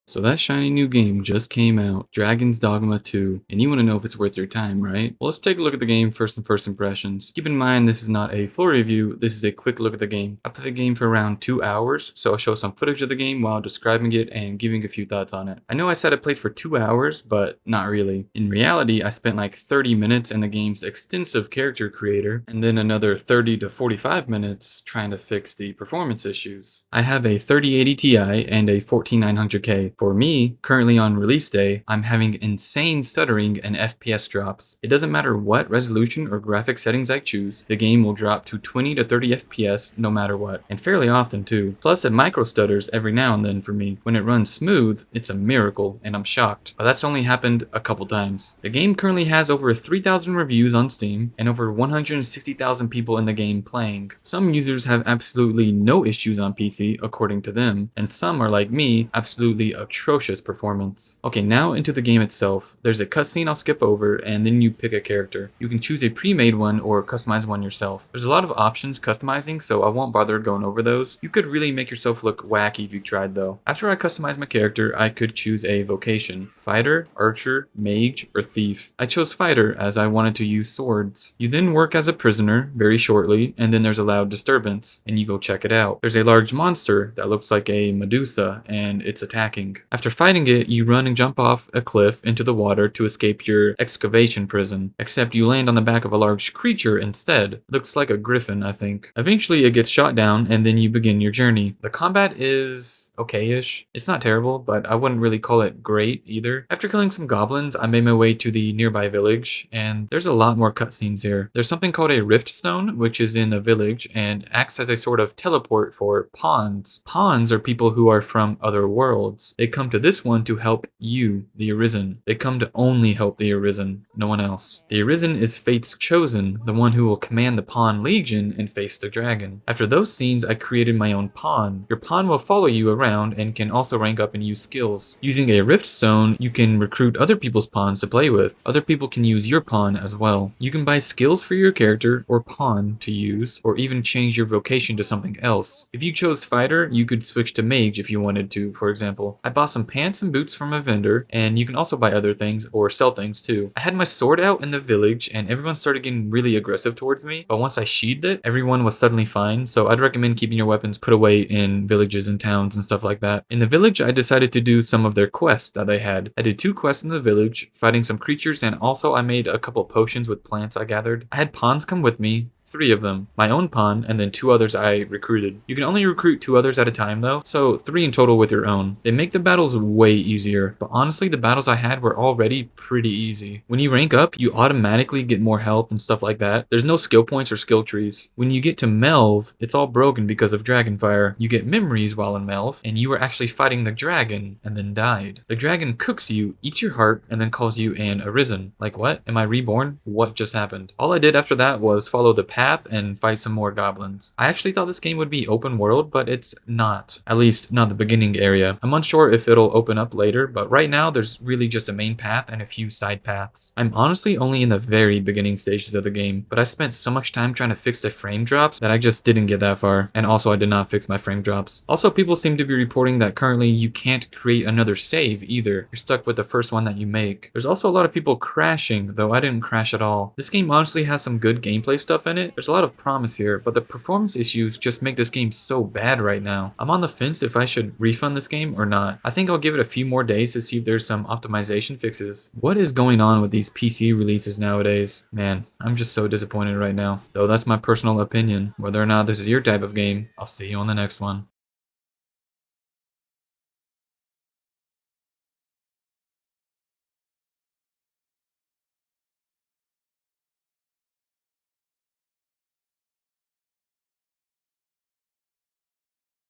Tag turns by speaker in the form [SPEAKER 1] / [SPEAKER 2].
[SPEAKER 1] So that shiny new game just came out, Dragon's Dogma 2, and you want to know if it's worth your time, right? Well, let's take a look at the game first and first impressions. Keep in mind this is not a full review, this is a quick look at the game. I played the game for around 2 hours, so I'll show some footage of the game while describing it and giving a few thoughts on it. I know I said I played for 2 hours, but not really. In reality, I spent like 30 minutes in the game's extensive character creator, and then another 30 to 45 minutes trying to fix the performance issues. I have a 3080 Ti and a 14900K. For me, currently on release day, I'm having insane stuttering and FPS drops. It doesn't matter what resolution or graphic settings I choose, the game will drop to 20 to 30 FPS no matter what, and fairly often too. Plus it micro stutters every now and then for me. When it runs smooth, it's a miracle, and I'm shocked. But that's only happened a couple times. The game currently has over 3,000 reviews on Steam, and over 160,000 people in the game playing. Some users have absolutely no issues on PC, according to them, and some are like me, absolutely atrocious performance. Okay, now into the game itself. There's a cutscene I'll skip over, and then you pick a character. You can choose a pre-made one or customize one yourself. There's a lot of options customizing, so I won't bother going over those. You could really make yourself look wacky if you tried though. After I customize my character, I could choose a vocation: fighter, archer, mage, or thief. I chose fighter as I wanted to use swords. You then work as a prisoner very shortly, and then there's a loud disturbance, and you go check it out. There's a large monster that looks like a Medusa, and it's attacking. After fighting it, you run and jump off a cliff into the water to escape your excavation prison, except you land on the back of a large creature instead. Looks like a griffin, I think. Eventually it gets shot down, and then you begin your journey. The combat is okay-ish. It's not terrible, but I wouldn't really call it great either. After killing some goblins, I made my way to the nearby village, and there's a lot more cutscenes here. There's something called a rift stone, which is in the village and acts as a sort of teleport for pawns. Pawns are people who are from other worlds. They come to this one to help you, the Arisen. They come to only help the Arisen, no one else. The Arisen is Fate's chosen, the one who will command the Pawn Legion and face the dragon. After those scenes, I created my own pawn. Your pawn will follow you around and can also rank up and use skills. Using a rift stone, you can recruit other people's pawns to play with. Other people can use your pawn as well. You can buy skills for your character or pawn to use, or even change your vocation to something else. If you chose fighter, you could switch to mage if you wanted to, for example. I bought some pants and boots from a vendor, and you can also buy other things or sell things too. I had my sword out in the village, and everyone started getting really aggressive towards me, but once I sheathed it, everyone was suddenly fine, so I'd recommend keeping your weapons put away in villages and towns and stuff like that. In the village, I decided to do some of their quests that they had. I did 2 quests in the village, fighting some creatures, and also I made a couple potions with plants I gathered. I had pawns come with me, 3 of them. My own pawn, and then 2 others I recruited. You can only recruit 2 others at a time though, so 3 in total with your own. They make the battles way easier, but honestly the battles I had were already pretty easy. When you rank up, you automatically get more health and stuff like that. There's no skill points or skill trees. When you get to Melv, it's all broken because of Dragonfire. You get memories while in Melv, and you were actually fighting the dragon and then died. The dragon cooks you, eats your heart, and then calls you an Arisen. Like what? Am I reborn? What just happened? All I did after that was follow the path and fight some more goblins. I actually thought this game would be open world, but it's not. At least not the beginning area. I'm unsure if it'll open up later, but right now there's really just a main path and a few side paths. I'm honestly only in the very beginning stages of the game, but I spent so much time trying to fix the frame drops that I just didn't get that far. And also I did not fix my frame drops. Also, people seem to be reporting that currently you can't create another save either. You're stuck with the first one that you make. There's also a lot of people crashing, though I didn't crash at all. This game honestly has some good gameplay stuff in it. There's a lot of promise here, but the performance issues just make this game so bad right now. I'm on the fence if I should refund this game or not. I think I'll give it a few more days to see if there's some optimization fixes. What is going on with these PC releases nowadays? Man, I'm just so disappointed right now. Though that's my personal opinion. Whether or not this is your type of game, I'll see you on the next one.